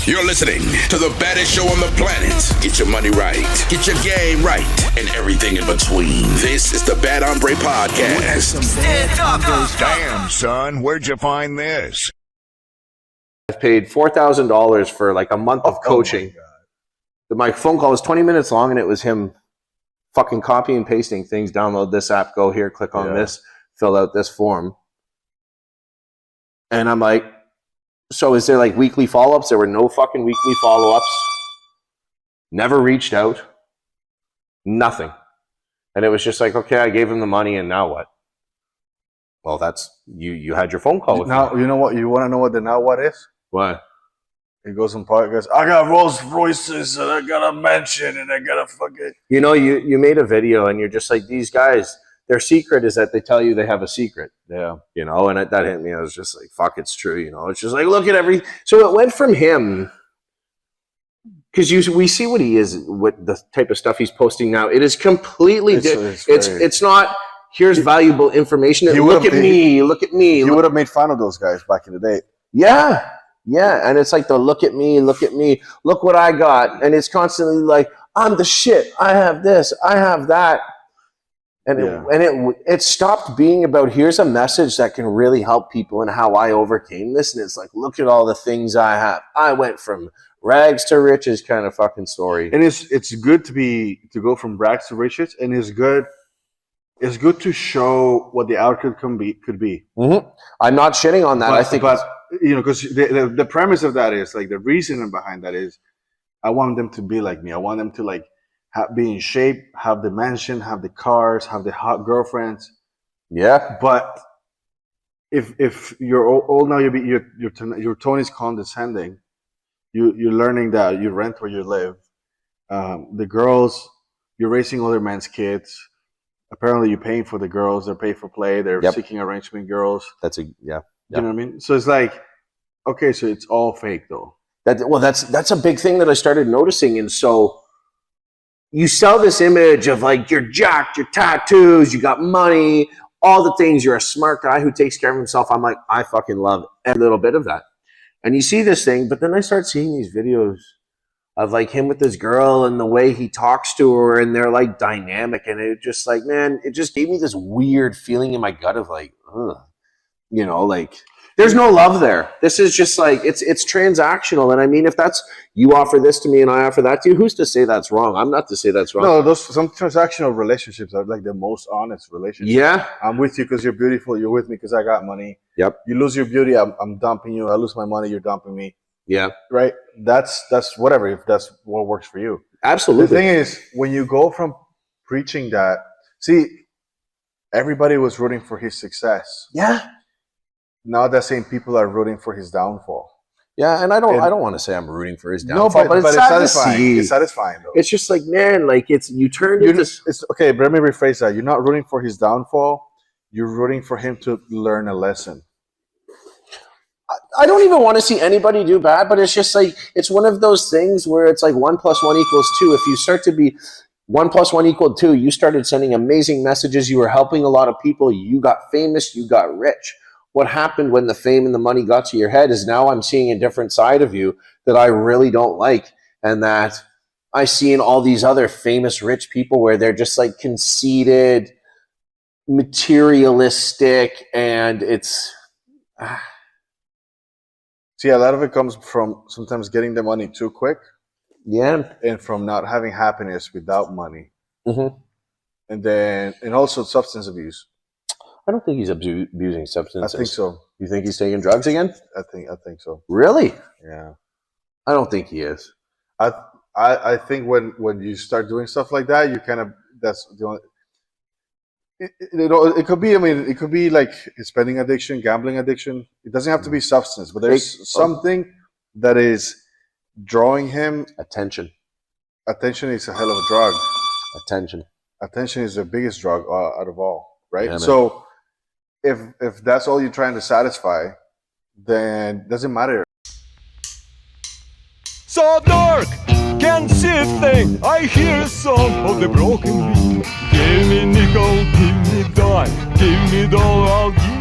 You're listening to the baddest show on the planet. Get your money right, get your game right, and everything in between. This is the Bad Hombre Podcast. Stand up. Damn, son, where'd you find this? I've paid $4,000 for like a month of coaching. My phone call was 20 minutes long, and it was him fucking copy and pasting things. Download this app, go here, click on this, fill out this form. And I'm like, so is there like weekly follow-ups? There were no fucking weekly follow-ups. Never reached out. Nothing. And it was just like, okay, I gave him the money, and now what? Well, that's, you had your phone call with now, me. you know what? You want to know what the now what is? What? He goes on podcast. I got Rolls Royces and I got a mansion and I got a fucking. You know, you made a video and you're just like, these guys, their secret is that they tell you they have a secret. Yeah. You know, and that hit me. I was just like, fuck, it's true. You know, it's just like, look at so it went from him, because we see what he is, what the type of stuff he's posting now. It is completely different. It's not, here's valuable information. Look at me. He would have made fun of those guys back in the day. Yeah. Yeah, and it's like the look at me, look what I got. And it's constantly like, I'm the shit, I have this, I have that. And it stopped being about, here's a message that can really help people and how I overcame this. And it's like, look at all the things I have. I went from rags to riches kind of fucking story. And it's good to go from rags to riches, and it's good to show what the outcome could be. Mm-hmm. I'm not shitting on that. I think because the premise of that is, like, the reason behind that is, I want them to be like me. I want them to, like, be in shape, have the mansion, have the cars, have the hot girlfriends. Yeah. But if you're old now, your tone is condescending. You're learning that you rent where you live. The girls, you're raising other men's kids. Apparently, you're paying for the girls. They're pay for play. They're seeking arrangement girls. You know what I mean? So it's like, okay, so it's all fake though. That's a big thing that I started noticing. And so you sell this image of like, you're jacked, your tattoos, you got money, all the things. You're a smart guy who takes care of himself. I'm like, I fucking love every little bit of that. And you see this thing, but then I start seeing these videos of like him with this girl and the way he talks to her, and they're like dynamic. And it just like, man, it just gave me this weird feeling in my gut of like, ugh. You know, like, there's no love there. This is just like, it's transactional. And I mean, if that's, you offer this to me and I offer that to you, who's to say that's wrong? I'm not to say that's wrong. No, some transactional relationships are like the most honest relationships. Yeah. I'm with you because you're beautiful. You're with me because I got money. Yep. You lose your beauty, I'm dumping you. I lose my money, you're dumping me. Yeah. Right? That's whatever, if that's what works for you. Absolutely. The thing is, when you go from preaching that, see, everybody was rooting for his success. Yeah. Now that same people are rooting for his downfall. Yeah, and I don't want to say I'm rooting for his downfall, No, but it's satisfying. It's satisfying though. It's just like, man, like you turned into it's okay, but let me rephrase that. You're not rooting for his downfall. You're rooting for him to learn a lesson. I don't even want to see anybody do bad, but it's just like, it's one of those things where it's like 1 + 1 = 2. If you start to be 1 + 1 = 2, you started sending amazing messages. You were helping a lot of people. You got famous. You got rich. What happened when the fame and the money got to your head is now I'm seeing a different side of you that I really don't like, and that I see in all these other famous rich people where they're just like conceited, materialistic, and it's... See, a lot of it comes from sometimes getting the money too quick. Yeah. And from not having happiness without money. Mm-hmm. And also substance abuse. I don't think he's abusing substances. I think so. You think he's taking drugs again? I think so. Really? Yeah. I don't think he is. I think when you start doing stuff like that, you kind of, that's the only, it could be, I mean, it could be like spending addiction, gambling addiction. It doesn't have to be substance, but there's something that is drawing him. Attention. Attention is a hell of a drug. Attention is the biggest drug out of all, right? Yeah, so if that's all you're trying to satisfy, then it doesn't matter. So dark, can't see a thing. I hear a song of the broken beat. Give me nickel, give me dime, give me dollar, I'll give